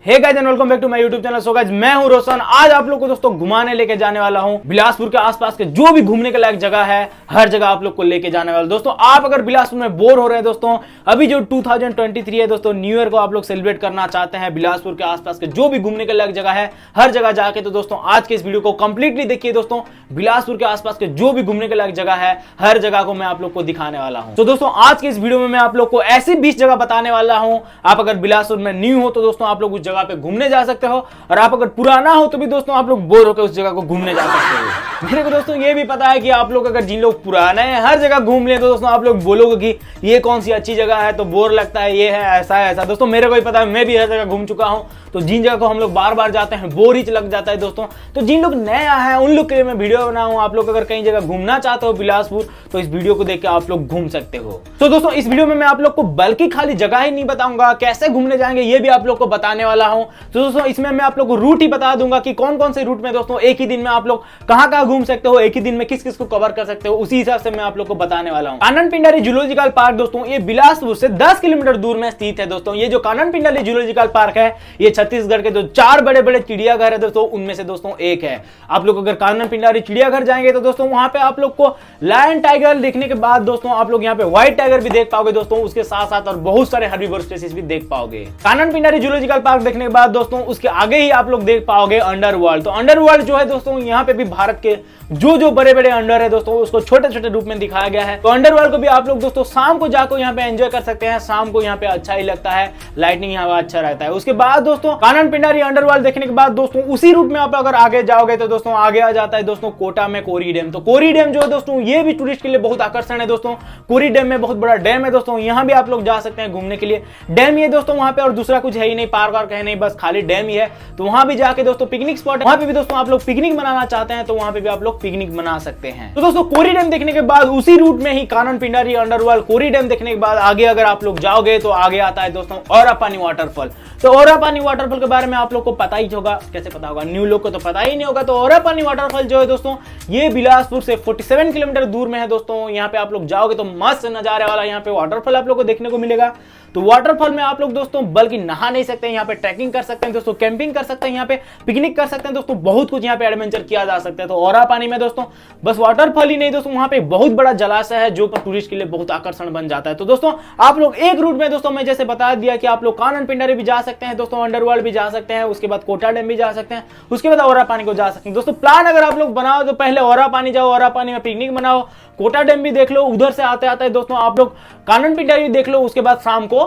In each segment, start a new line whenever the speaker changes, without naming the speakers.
Hey guys and welcome back to my YouTube channel. So guys मैं हूं रोशन। आज आप लोग को दोस्तों घुमाने लेके जाने वाला हूं बिलासपुर के आसपास के जो भी घूमने के लायक जगह है, हर जगह आप लोग को लेके जाने वाला। दोस्तों आप अगर बिलासपुर में बोर हो रहे हैं दोस्तों, अभी जो 2023 है दोस्तों, न्यू ईयर को आप लोग सेलिब्रेट करना चाहते हैं बिलासपुर के आसपास के जो भी घूमने के लायक जगह है, हर जगह जाके तो दोस्तों आज के इस वीडियो को कंप्लीटली देखिए। दोस्तों बिलासपुर के आसपास के जो भी घूमने के लायक जगह है, हर जगह को मैं आप लोग को दिखाने वाला हूं। तो दोस्तों आज के इस वीडियो में मैं आप लोग को ऐसी 20 जगह बताने वाला हूं। आप अगर बिलासपुर में न्यू हो तो दोस्तों आप लोग उस जगह पे घूमने जा सकते हो, और आप अगर पुराना हो तो भी दोस्तों आप लोग बोर होकर उस जगह को घूमने जा सकते हो। मेरे को दोस्तों ये भी पता है कि आप लोग अगर जिन लोग पुराने हैं हर जगह घूम ले तो दोस्तों आप लोग बोलोगे कि ये कौन सी अच्छी जगह है, तो बोर लगता है, ये है ऐसा है ऐसा। दोस्तों मेरे को ही पता है, मैं भी हर जगह घूम चुका हूं, तो जिन जगह को हम लोग बार बार जाते हैं बोर ही लग जाता है दोस्तों। तो जिन लोग नए आए हैं उन लोग के लिए मैं वीडियो बनाऊं। आप लोग अगर कहीं जगह घूमना चाहते हो बिलासपुर, तो इस वीडियो को देख के आप लोग घूम सकते हो। तो दोस्तों इस वीडियो में मैं आप लोग को बल्कि खाली जगह ही नहीं बताऊंगा, कैसे घूमने जाएंगे ये भी आप लोग को बताने वाला हूं। तो दोस्तों इसमें मैं आप लोग को रूट ही बता दूंगा कि कौन कौन से रूट में दोस्तों एक ही दिन में आप लोग कहां कहां घूम सकते हो, एक ही दिन में किस किस को कवर कर सकते हो, उसी हिसाब से मैं आप लोग को बताने वाला हूं। कानन पिंडारी जूलॉजिकल पार्क दोस्तों ये बिलासपुर से 10 किलोमीटर दूर में स्थित है। दोस्तों ये जो कानन पिंडारी जूलॉजिकल पार्क है, ये छत्तीसगढ़ के जो 4 बड़े बड़े चिड़ियाघर है दोस्तों, उनमें से दोस्तों एक है। आप लोग अगर कानन पिंडारी चिड़ियाघर जाएंगे तो दोस्तों वहां पे आप लोग को लायन टाइगर देखने के बाद दोस्तों आप लोग यहाँ पे व्हाइट टाइगर भी देख पाओगे दोस्तों, उसके साथ साथ और बहुत सारे हर्बीवोर स्पीशीज भी देख पाओगे। कानन पिंडारी जूलॉजिकल पार्क देखने के बाद दोस्तों उसके आगे ही आप लोग देख पाओगे अंडरवर्ल्ड। तो अंडरवर्ल्ड जो है दोस्तों, यहाँ पे भी भारत के जो बड़े बड़े अंडर है दोस्तों, उसको छोटे छोटे रूप में दिखाया गया है। तो अंडरवर्ल्ड को भी आप लोग दोस्तों शाम को जाकर यहाँ पे एंजॉय कर सकते हैं। शाम को यहाँ पे अच्छा ही लगता है, लाइटिंग यहाँ अच्छा रहता है। उसके बाद दोस्तों कानन पिंडारी अंडरवर्ल्ड देखने के बाद दोस्तों उसी रूट में आप अगर आगे जाओगे तो दोस्तों आगे आ जाता है दोस्तों कोटा में कोरी डैम। तो कोरी डैम जो है दोस्तों ये भी टूरिस्ट के लिए बहुत आकर्षण है दोस्तों। कोरी डैम में बहुत बड़ा डैम है दोस्तों, यहाँ भी आप लोग जा सकते हैं घूमने के लिए। डैम ये दोस्तों वहां पे और दूसरा कुछ है ही नहीं, पार्क वार्क है नहीं, बस खाली डैम ही है। तो वहां भी जाके दोस्तों पिकनिक स्पॉट है, वहां पे भी दोस्तों आप लोग पिकनिक मनाना चाहते हैं तो वहां पे भी आप लोग पिकनिक मना सकते हैं। तो दोस्तों कोरी डैम देखने के बाद उसी रूट में ही कानन पिंडारी अंडरवर्ल्ड कोरी डैम देखने के बाद आगे अगर आप लोग जाओगे तो आगे आता है दोस्तों औरापानी वाटरफॉल। तो औरापानी वाटरफॉल के बारे में आप लोग को पता ही होगा, कैसे पता होगा, न्यू लोग को तो पता ही नहीं होगा। तो औरापानी वाटरफॉल जो है दोस्तों ये बिलासपुर से 47 किलोमीटर दूर में है दोस्तों। यहाँ पे आप लोग जाओगे तो मस्त नजारे वाला यहाँ पे वाटरफॉल आप लोग को देखने को मिलेगा। तो वाटरफॉल में आप लोग दोस्तों बल्कि नहा नहीं सकते हैं, यहाँ पे ट्रैकिंग कर सकते हैं दोस्तों, कैंपिंग कर सकते हैं, यहाँ पे पिकनिक कर सकते हैं दोस्तों, बहुत कुछ यहाँ पे एडवेंचर किया जा सकता है। तो औरापानी में दोस्तों बस वाटरफॉल ही नहीं दोस्तों, वहां पे बहुत बड़ा जलाशय है जो टूरिस्ट के लिए बहुत आकर्षण बन जाता है। तो दोस्तों आप लोग एक रूट में दोस्तों मैं जैसे बता दिया कि आप लोग कानन पिंडारी भी जा सकते हैं दोस्तों, अंडरवर्ल्ड भी जा सकते हैं, उसके बाद कोटा डैम भी जा सकते हैं, उसके बाद औरापानी को जा सकते हैं। दोस्तों प्लान अगर आप लोग बनाओ तो पहले औरापानी जाओ, औरापानी में पिकनिक बनाओ, कोटा डैम भी देख लो, उधर से आते आते दोस्तों आप लोग कानन पिंडारी देख लो, उसके बाद शाम को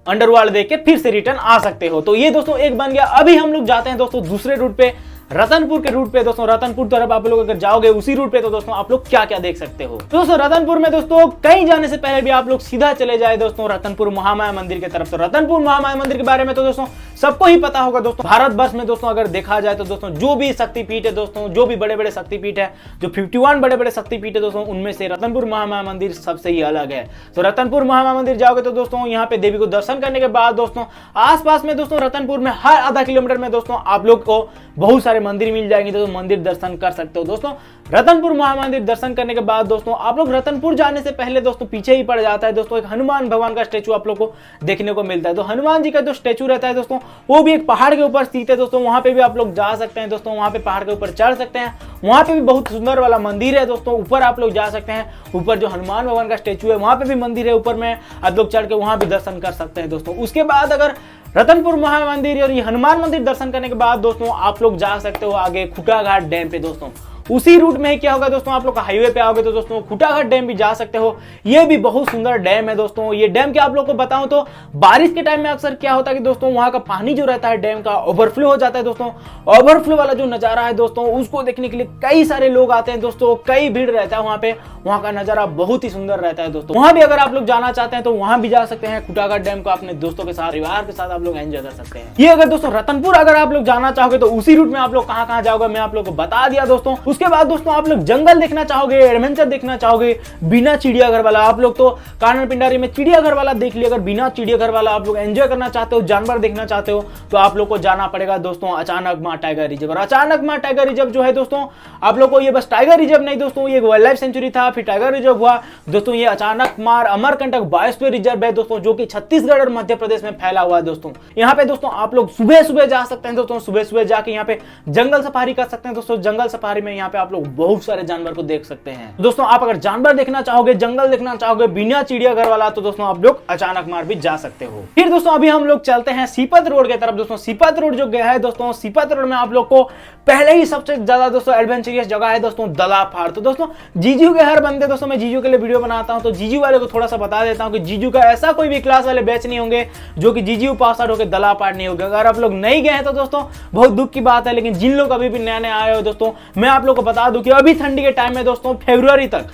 अंडरवर्ल्ड देख के फिर से रिटर्न आ सकते हो। तो ये दोस्तों एक बन गया। अभी हम लोग जाते हैं दोस्तों दूसरे रूट पे, रतनपुर के रूट पे। दोस्तों रतनपुर तरफ आप लोग अगर जाओगे उसी रूट पे तो दोस्तों आप लोग क्या क्या देख सकते हो। तो दोस्तों रतनपुर में दोस्तों कहीं जाने से पहले भी आप लोग सीधा चले जाए दोस्तों रतनपुर महामाया मंदिर की तरफ। तो रतनपुर महामाया मंदिर के बारे में तो दोस्तों सबको ही पता होगा दोस्तों। भारत वर्ष में दोस्तों अगर देखा जाए तो दोस्तों जो भी शक्तिपीठ है दोस्तों, जो भी बड़े बड़े शक्तिपीठ है, जो 51 बड़े बड़े शक्तिपीठ है दोस्तों, उनमें से रतनपुर महामाया मंदिर सबसे ही अलग है। तो रतनपुर महामाया मंदिर जाओगे तो दोस्तों यहाँ पे देवी को दर्शन करने के बाद दोस्तों आसपास में दोस्तों रतनपुर में हर आधा किलोमीटर में दोस्तों आप लोग को बहुत सारे मंदिर मिल जाएंगे, तो मंदिर दर्शन कर सकते हो दोस्तों। रतनपुर महामंदिर दर्शन करने के बाद दोस्तों आप लोग रतनपुर जाने से पहले दोस्तों पीछे ही पड़ जाता है दोस्तों एक हनुमान भगवान का स्टेचू आप लोग को देखने को मिलता है। तो हनुमान जी का जो स्टेचू रहता है दोस्तों वो भी एक पहाड़ के ऊपर स्थित है दोस्तों, वहां पे भी आप लोग जा सकते हैं दोस्तों, वहां पे पहाड़ के ऊपर चढ़ सकते हैं, वहां पे भी बहुत सुंदर वाला मंदिर है दोस्तों। ऊपर आप लोग जा सकते हैं, ऊपर जो हनुमान भगवान का स्टेचू है वहां पे भी मंदिर है, ऊपर में आप लोग चढ़ के वहां भी दर्शन कर सकते हैं दोस्तों। उसके बाद अगर रतनपुर महामंदिर और ये हनुमान मंदिर दर्शन करने के बाद दोस्तों आप लोग जा सकते हो आगे खुटाघाट डैम पे दोस्तों। उसी रूट में ही क्या होगा दोस्तों, आप लोग का हाईवे पे आओगे तो दोस्तों खुटाघाट डैम भी जा सकते हो। ये भी बहुत सुंदर डैम है दोस्तों। ये डैम के आप लोग को बताऊं तो बारिश के टाइम में अक्सर क्या होता है कि दोस्तों वहां का पानी जो रहता है डैम का ओवरफ्लो हो जाता है दोस्तों। ओवरफ्लो वाला जो नजारा है दोस्तों उसको देखने के लिए कई सारे लोग आते हैं दोस्तों, कई भीड़ रहता है वहां पे, वहां का नजारा बहुत ही सुंदर रहता है दोस्तों। वहां भी अगर आप लोग जाना चाहते हैं तो वहां भी जा सकते हैं। खुटाघाट डैम को अपने दोस्तों के साथ, परिवार के साथ आप लोग एंजॉय कर सकते हैं। ये अगर दोस्तों रतनपुर अगर आप लोग जाना चाहोगे तो उसी रूट में आप लोग कहां कहां जाओगे मैं आप लोग को बता दिया दोस्तों। उसके बाद दोस्तों आप लोग जंगल देखना चाहोगे, एडवेंचर देखना चाहोगे बिना चिड़ियाघर वाला, आप लोग तो कानन पिंडारी में चिड़ियाघर वाला देख लिया, अगर बिना चिड़ियाघर वाला आप लोग एंजॉय करना चाहते हो, जानवर देखना चाहते हो, तो आप लोग को जाना पड़ेगा दोस्तों अचानकमार टाइगर रिजर्व। और अचानकमार टाइगर रिजर्व जो है दोस्तों, आप लोग को ये बस टाइगर रिजर्व नहीं दोस्तों, ये वाइल्ड लाइफ सेंचुरी था, फिर टाइगर रिजर्व हुआ दोस्तों, ये अचानकमार अमरकंटक बायोस्फीयर रिजर्व है दोस्तों, जो कि छत्तीसगढ़ और मध्य प्रदेश में फैला हुआ है दोस्तों। यहाँ पे दोस्तों आप लोग सुबह सुबह जा सकते हैं दोस्तों, सुबह सुबह जाके यहाँ पे जंगल सफारी कर सकते हैं दोस्तों। जंगल सफारी में यहाँ पे आप लोग बहुत सारे जानवर को देख सकते हैं दोस्तों। आप अगर जानवर देखना चाहोगे, जंगल देखना चाहोगे बिना चिड़ियाघर वाला, तो दोस्तों आप लोग अचानकमार भी जा सकते हो। फिर दोस्तों अभी हम लोग चलते हैं सीपत रोड की तरफ दोस्तों। सीपत रोड जो गया है दोस्तों, सीपत रोड में आप लोग को पहले ही सबसे ज्यादा दोस्तों एडवेंचरस जगह है दोस्तों दला पहाड़। तो दोस्तों जीजू के हर बंदे दोस्तों, मैं जीजू के लिए वीडियो बनाता हूं तो जीजू वाले को थोड़ा सा बता देता हूं कि जीजू का ऐसा कोई भी क्लास वाले बैच नहीं होंगे जो कि जीजू पास आउट होकर दला पहाड़ नहीं होगा। अगर आप लोग नहीं गए हैं तो दोस्तों बहुत दुख की बात है, लेकिन जिन लोग अभी भी नए नए आए हो दोस्तों, मैं आप लोग को बता दूं कि अभी ठंडी के टाइम में दोस्तों फरवरी तक,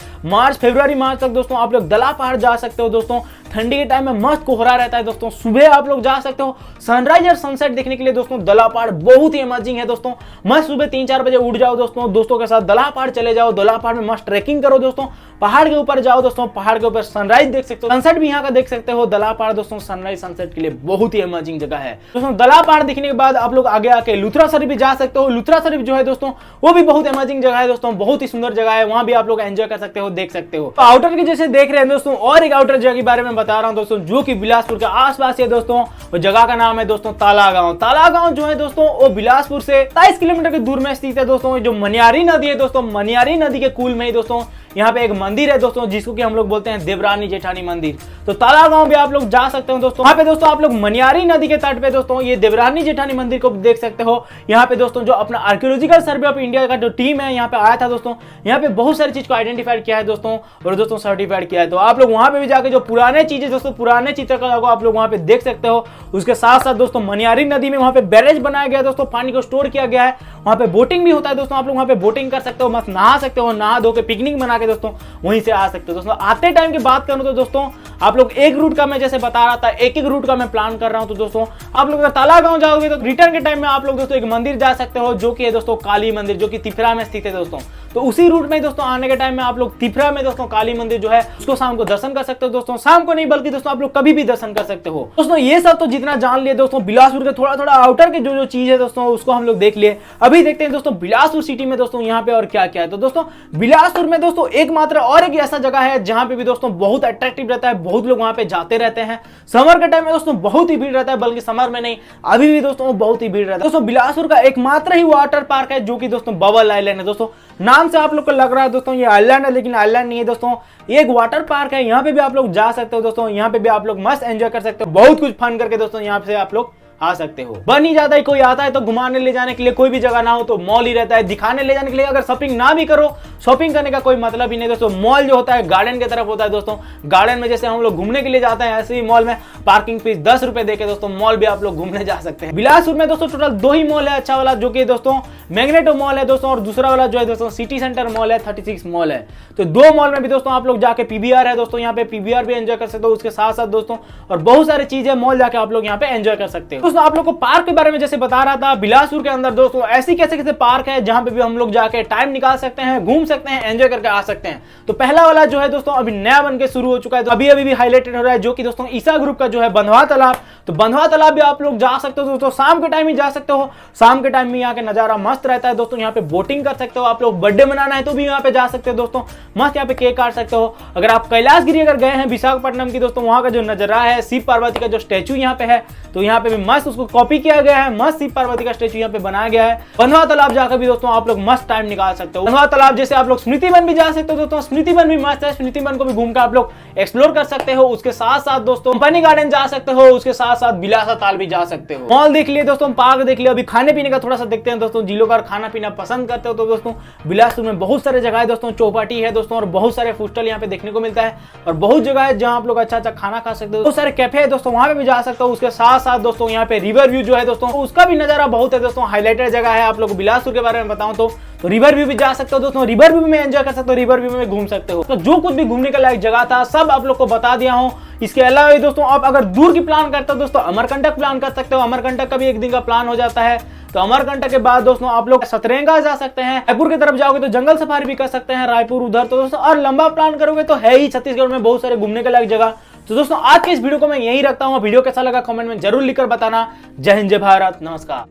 फरवरी मार्च तक दोस्तों आप लोग दला पहाड़ जा सकते हो दोस्तों। ठंडी के टाइम में मस्त कोहरा रहता है दोस्तों, सुबह आप लोग जा सकते हो सनराइज और सनसेट देखने के लिए दोस्तों। दला पहाड़ बहुत ही अमेजिंग है दोस्तों, मस्त सुबह 3-4 बजे उठ जाओ दोस्तों, दोस्तों के साथ दला पहाड़ चले जाओ, दला पहाड़ में मस्त ट्रैकिंग करो दोस्तों, पहाड़ के ऊपर जाओ दोस्तों, पहाड़ के ऊपर सनराइज देख सकते हो, सनसेट भी यहाँ का देख सकते हो। दला पहाड़ दोस्तों सनराइज सनसेट के लिए बहुत ही अमेजिंग जगह है दोस्तों। दला पहाड़ देखने के बाद आप लोग आगे आके लुथरा शरीफ भी जा सकते हो। लुथरा शरीफ जो है दोस्तों वो भी बहुत अमेजिंग जगह है दोस्तों, बहुत ही सुंदर जगह है, वहां भी आप लोग एंजॉय कर सकते हो, देख सकते हो। तो आउटर के जैसे देख रहे हैं दोस्तों, और एक आउटर जगह के बारे में बता रहा हूं दोस्तों, जो कि बिलासपुर के आसपास है दोस्तों। वो जगह का नाम है दोस्तों तालागांव। तालागांव जो है दोस्तों वो बिलासपुर से 27 किलोमीटर की दूर में स्थित है दोस्तों। जो मनियारी नदी है दोस्तों, मनियारी नदी के कुल में ही दोस्तों यहाँ पे एक मंदिर है दोस्तों, जिसको कि हम लोग बोलते हैं देवरानी जेठानी मंदिर। तो तालागांव भी आप लोग जा सकते हो दोस्तों। यहाँ पे दोस्तों आप लोग मनियारी नदी के तट पे दोस्तों ये देवरानी जेठानी मंदिर को देख सकते हो। यहाँ पे दोस्तों जो अपना आर्कियोलॉजिकल सर्वे ऑफ इंडिया का जो टीम है यहाँ पे आया था दोस्तों, यहाँ पे बहुत सारी चीज को आइडेंटिफाइड किया है दोस्तों, और दोस्तों सर्टिफाइड किया है। तो आप लोग वहां पे भी जाके जो पुराने चीजें दोस्तों, पुराने चित्रकला को आप लोग वहां पे देख सकते हो। उसके साथ साथ दोस्तों मनियारी नदी में वहां पे बैरेज बनाया गया है दोस्तों, पानी को स्टोर किया गया है। वहां पे बोटिंग भी होता है दोस्तों, आप लोग वहां पे बोटिंग कर सकते हो, मस्त नहा सकते हो, नहा धो के पिकनिक बना के दोस्तों वहीं से आ सकते हो दोस्तों। आते टाइम की बात करूं तो दोस्तों आप लोग एक रूट का मैं जैसे बता रहा था, एक एक रूट का मैं प्लान कर रहा हूं। तो दोस्तों आप लोग अगर तालागांव जाओगे तो रिटर्न के टाइम में आप लोग दोस्तों एक मंदिर जा सकते हो, जो कि है दोस्तों काली मंदिर, जो कि तिफरा में स्थित है दोस्तों। तो उसी रूट में दोस्तों आने के टाइम में आप लोग तिफरा में दोस्तों काली मंदिर जो है उसको शाम को दर्शन कर सकते हो दोस्तों। शाम को नहीं बल्कि दोस्तों आप लोग कभी भी दर्शन कर सकते हो दोस्तों। ये सब तो जितना जान लिए दोस्तों बिलासपुर के थोड़ा थोड़ा आउटर के जो चीज है दोस्तों उसको हम लोग देख लिए। अभी देखते हैं दोस्तों बिलासपुर सिटी में दोस्तों यहाँ पे और क्या क्या है। तो दोस्तों बिलासपुर में दोस्तों एकमात्र और एक ऐसा जगह है जहां पे भी दोस्तों बहुत अट्रैक्टिव रहता है, बहुत लोग वहां पे जाते रहते हैं। समर के टाइम में दोस्तों बहुत ही भीड़ रहता है, बल्कि समर में नहीं अभी भी दोस्तों बहुत ही भीड़ रहता है दोस्तों। बिलासपुर का एकमात्र ही वाटर पार्क है जो कि दोस्तों बबल आइलैंड है दोस्तों। नाम से आप लोग को लग रहा है दोस्तों ये आइलैंड है, लेकिन आइलैंड नहीं है दोस्तों, ये एक वाटर पार्क है। यहाँ पे भी आप लोग जा सकते हो दोस्तों, यहाँ पे भी आप लोग मस्त एंजॉय कर सकते हो, बहुत कुछ फन करके दोस्तों यहाँ से आप लोग आ सकते हो। बन ही जाता है, कोई आता है तो घुमाने ले जाने के लिए कोई भी जगह ना हो तो मॉल ही रहता है, दिखाने ले जाने के लिए। अगर शॉपिंग ना भी करो, शॉपिंग करने का कोई मतलब ही नहीं दोस्तों। मॉल जो होता है गार्डन की तरफ होता है दोस्तों। गार्डन में जैसे हम लोग घूमने के लिए जाते हैं, ऐसे ही मॉल में पार्किंग फीस 10 रुपए देके दोस्तों मॉल भी आप लोग घूमने जा सकते हैं। बिलासपुर में दोस्तों टोटल 2 ही मॉल है अच्छा वाला, जो कि दोस्तों मैग्नेटो मॉल है दोस्तों, और दूसरा वाला जो है दोस्तों सिटी सेंटर मॉल है, 36 मॉल है। तो 2 मॉल में भी दोस्तों आप लोग जाके पीवीआर है दोस्तों, यहाँ पे पीवीआर भी एंजॉय कर सकते हो। उसके साथ साथ दोस्तों और बहुत सारी चीजें मॉल जाके आप लोग यहाँ पे एंजॉय कर सकते हो दोस्तों। आप लोग को पार्क के बारे में जैसे बता रहा था, बिलासपुर के अंदर दोस्तों ऐसी कैसे कैसे पार्क है जहां पे भी हम लोग जाके टाइम निकाल सकते हैं, घूम सकते हैं, एंजॉय करके आ सकते हैं। तो पहला वाला जो है दोस्तों अभी नया बन के शुरू हो चुका है, तो अभी भी हाईलाइटेड हो रहा है, जो कि दोस्तों ईसा ग्रुप का जो है बंधवा तालाब। तो बंधवा तालाब भी आप लोग जा सकते हो दोस्तों, शाम के टाइम ही जा सकते हो। शाम के टाइम में यहाँ के नजारा मस्त रहता है दोस्तों, यहाँ पे बोटिंग कर सकते हो। आप लोग बर्थडे मनाना है तो भी यहाँ पे जा सकते हो दोस्तों, मस्त यहाँ पे केक काट सकते हो। अगर आप कैलाशगिरी अगर गए हैं विशाखापट्टनम की दोस्तों, वहां का जो नजारा है, शिव पार्वती का जो स्टैचू यहाँ पे है, तो यहाँ पे भी मस्त उसको कॉपी किया गया है, मस्त शिव पार्वती का स्टैचू यहाँ पे बनाया गया है। बंधवा तालाब जाकर भी दोस्तों आप लोग मस्त टाइम निकाल सकते हो। बंधवा तालाब जैसे आप लोग स्मृति वन भी जा सकते हो दोस्तों, स्मृति वन भी मस्त है, स्मृति वन को भी घूमकर आप लोग एक्सप्लोर कर सकते हो। उसके साथ साथ दोस्तों कंपनी गार्डन जा सकते हो, उसके साथ साथ बिलासा ताल भी जा सकते हो। मॉल देख लिए दोस्तों, पार्क देख लिया, अभी खाने पीने का थोड़ा सा देखते हैं दोस्तों। जिन लोग अगर खाना पीना पसंद करते हो तो दोस्तों बिलासपुर में बहुत सारे जगह है दोस्तों, चौपाटी है दोस्तों, और बहुत सारे फूड स्टॉल यहाँ पे देखने को मिलता है, और बहुत जगह है जहाँ आप लोग अच्छा अच्छा खाना खा सकते हो। बहुत सारे कैफे है दोस्तों, वहां पे भी जा सकते हो। उसके साथ साथ दोस्तों यहाँ पे रिवर व्यू जो है दोस्तों, उसका भी नजारा बहुत है दोस्तों, हाईलाइटेड जगह है। आप लोग बिलासपुर के बारे में बताऊं तो तो रिवर व्यू भी जा सकते हो दोस्तों, रिवर व्यू में एंजॉय कर सकते हो, रिवर व्यू में घूम सकते हो। तो जो कुछ भी घूमने का लायक जगह था सब आप लोग को बता दिया हूँ। इसके अलावा दोस्तों आप अगर दूर की प्लान करते हो दोस्तों, अमरकंटक प्लान कर सकते हो। अमरकंटक का भी एक दिन का प्लान हो जाता है। तो अमरकंटक के बाद दोस्तों आप लोग सतरेंगा जा सकते हैं। रायपुर की तरफ जाओगे तो जंगल सफारी भी कर सकते हैं, रायपुर उधर। तो दोस्तों और लंबा प्लान करोगे तो है ही छत्तीसगढ़ में बहुत सारे घूमने के लायक जगह। तो दोस्तों आज के इस वीडियो को मैं यही रखता हूँ। वीडियो कैसा लगा कमेंट में जरूर लिखकर बताना। जय हिंद, जय भारत, नमस्कार।